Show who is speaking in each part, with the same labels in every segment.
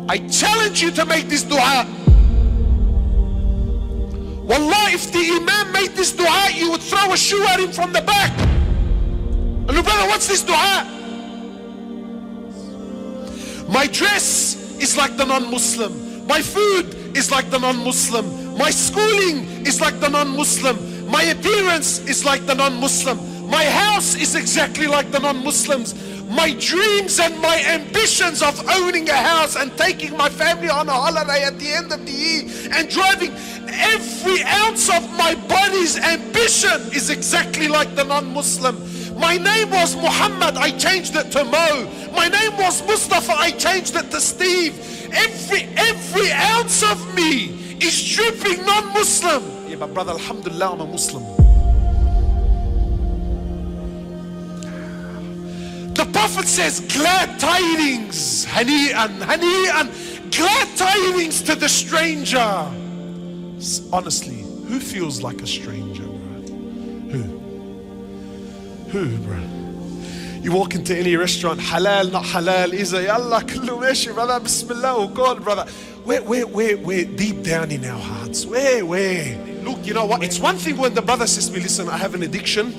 Speaker 1: I challenge you to make this dua. Wallah, if the Imam made this dua, you would throw a shoe at him from the back. And look, brother, what's this dua? My dress is like the non-Muslim. My food is like the non-Muslim. My schooling is like the non-Muslim. My appearance is like the non-Muslim. My house is exactly like the non-Muslims. My dreams and my ambitions of owning a house and taking my family on a holiday at the end of the year and driving, every ounce of my body's ambition is exactly like the non-Muslim. My name was Muhammad, I changed it to Mo. My name was Mustafa, I changed it to Steve. Every ounce of me is dripping non-Muslim. Yeah, but brother, alhamdulillah, I'm a Muslim. The Prophet says, glad tidings, hani'an, hani'an, glad tidings to the stranger. Honestly, who feels like a stranger, bro? Who, bro? You walk into any restaurant, halal, not halal, Iza, yallah, kullu meshi, brother, bismillah, oh God, brother. We're deep down in our hearts. Where? Look, you know what? It's one thing when the brother says to me, listen, I have an addiction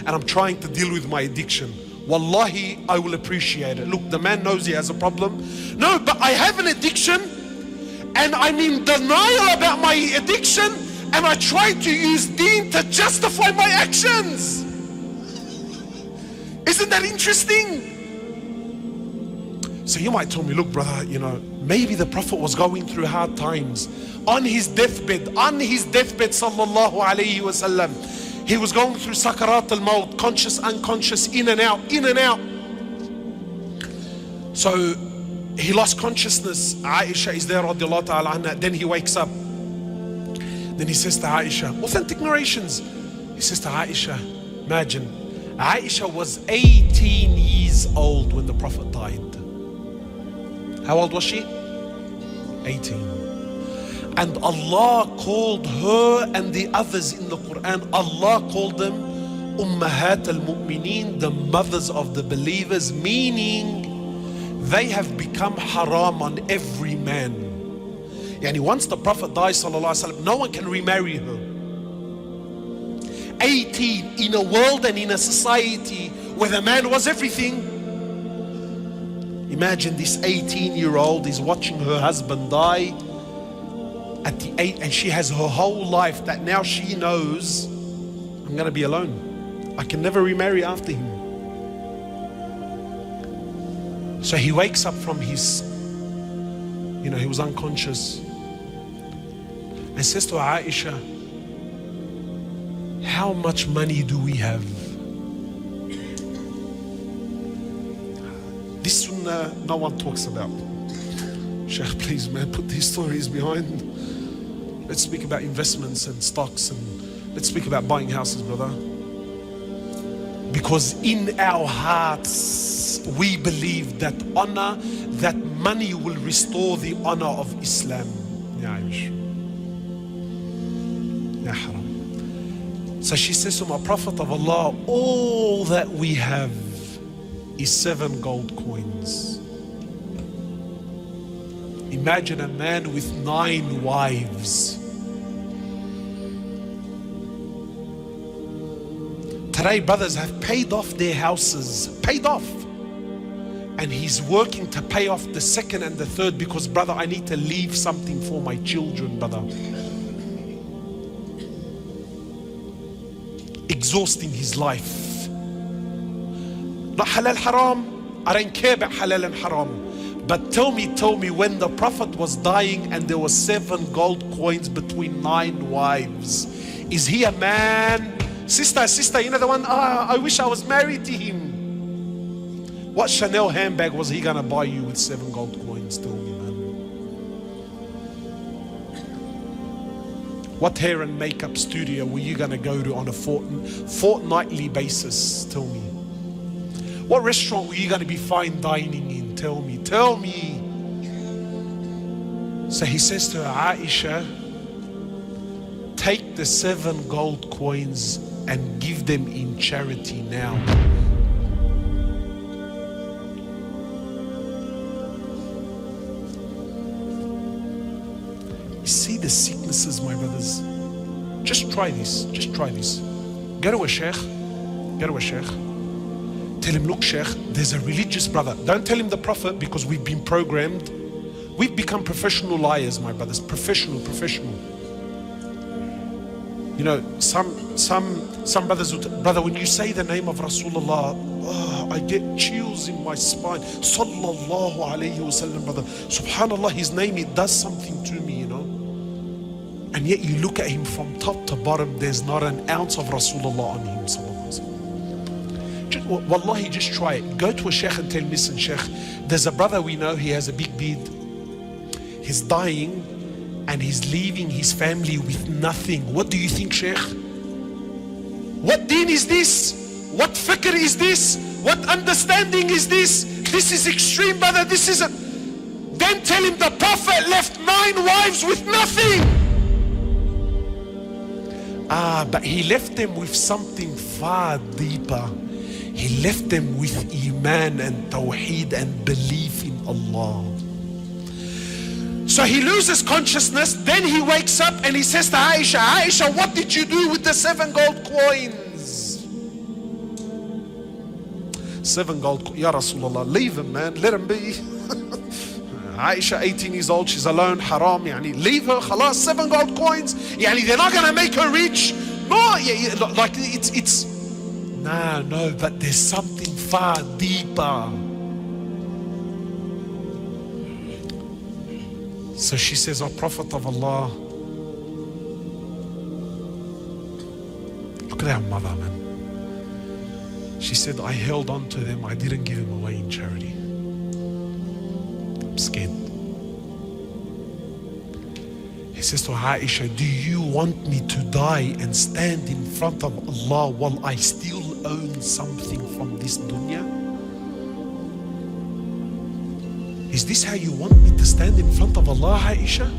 Speaker 1: and I'm trying to deal with my addiction. Wallahi, I will appreciate it. Look, the man knows he has a problem. No, but I have an addiction and I'm in denial about my addiction and I try to use deen to justify my actions. Isn't that interesting? So you might tell me, look brother, you know, maybe the Prophet was going through hard times. On his deathbed, sallallahu alayhi wasallam, he was going through sakarat al-maut, conscious, unconscious, in and out. So he lost consciousness. Aisha is there, radiallahu ta'ala anha. Then he wakes up. Then he says to Aisha, authentic narrations, he says to Aisha, imagine, Aisha was 18 years old when the Prophet died. How old was she? 18. And Allah called her and the others in the Quran, Allah called them Ummahat al-Mu'mineen, the mothers of the believers, meaning they have become haram on every man. Yani once the Prophet dies, sallallahu alaihi wasallam, no one can remarry her. 18 in a world and in a society where the man was everything. Imagine this 18-year-old is watching her husband die at the age, and she has her whole life that now she knows, I'm going to be alone. I can never remarry after him. So he wakes up from his, you know, he was unconscious, and says to Aisha, how much money do we have? This sunnah no one talks about. Sheikh, please man, put these stories behind. Let's speak about investments and stocks, and let's speak about buying houses, brother. Because in our hearts, we believe that honor, that money will restore the honor of Islam. Ya Aish. Ya haram. So she says to my Prophet of Allah, all that we have is 7 gold coins. Imagine a man with 9 wives. Today, brothers have paid off their houses, paid off. And he's working to pay off the 2nd and the 3rd because, brother, I need to leave something for my children, brother. Exhausting his life. Not halal haram. I don't care about halal and haram. But tell me, when the Prophet was dying and there were 7 gold coins between 9 wives, is he a man? Sister, you know the one, I wish I was married to him. What Chanel handbag was he gonna buy you with 7 gold coins? Tell me, man. What hair and makeup studio were you gonna go to on a fortnightly basis? Tell me. What restaurant were you gonna be fine dining in? Tell me. So he says to Aisha, take the 7 gold coins and give them in charity now. see the sicknesses, my brothers. Just try this. Just try this. Go to a sheikh. Go to a sheikh. Tell him, look, sheikh, there's a religious brother. Don't tell him the prophet, because we've been programmed. We've become professional liars, my brothers. Professional. You know, some brothers would, brother, when you say the name of Rasulullah, oh, I get chills in my spine. Sallallahu alayhi wasallam, brother. Subhanallah, his name, it does something to me, you know. And yet you look at him from top to bottom, there's not an ounce of Rasulullah on him, sallallahu alayhi wasallam. Wallahi, just try it. Go to a sheikh and tell him, listen, sheikh, there's a brother we know, he has a big beard. He's dying and he's leaving his family with nothing. What do you think, sheikh? What deen is this? What fikr is this? What understanding is this? This is extreme, brother. This is a... Then tell him the prophet left 9 wives with nothing. But he left them with something far deeper. He left them with iman and tawheed and belief in Allah. So he loses consciousness, then he wakes up and he says to Aisha, Aisha, what did you do with the 7 gold coins? 7 gold coins, Ya Rasulullah, leave him, man, let him be. Aisha, 18 years old, she's alone, haram, yani, leave her, khalas, 7 gold coins, yani, they're not gonna make her rich. No, like it's no, but there's something far deeper. So she says, oh Prophet of Allah, look at our mother, man. She said, I held on to them, I didn't give them away in charity. I'm scared. He says to Aisha, do you want me to die and stand in front of Allah while I still own something from this dunya? Is this how you want me to stand in front of Allah, Aisha?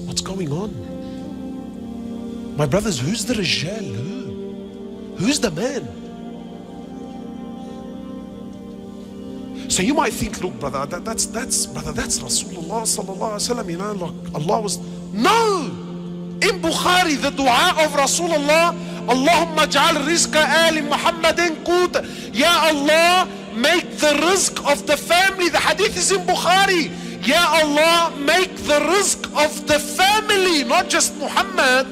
Speaker 1: What's going on? My brothers, who's the Rijal? Who's the man? So you might think, look, brother, that's Rasulullah sallallahu alaihi wasallam, you know, like Allah was... No! In Bukhari, the dua of Rasulullah, Allahumma ja'al rizqa ali Muhammadin qut. Ya Allah, make the rizq of the family. The hadith is in Bukhari. Ya Allah, make the rizq of the family, not just Muhammad.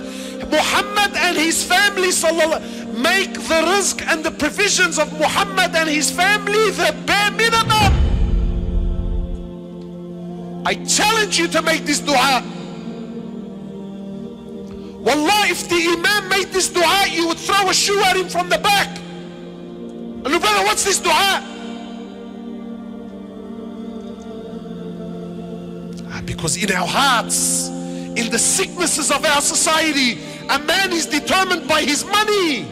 Speaker 1: Muhammad and his family, sallallahu. Make the rizq and the provisions of Muhammad and his family the bare minimum. I challenge you to make this dua. Wallah, if the Imam made this dua, you would throw a shoe at him from the back. And look, brother, what's this dua? Because in our hearts, in the sicknesses of our society, a man is determined by his money.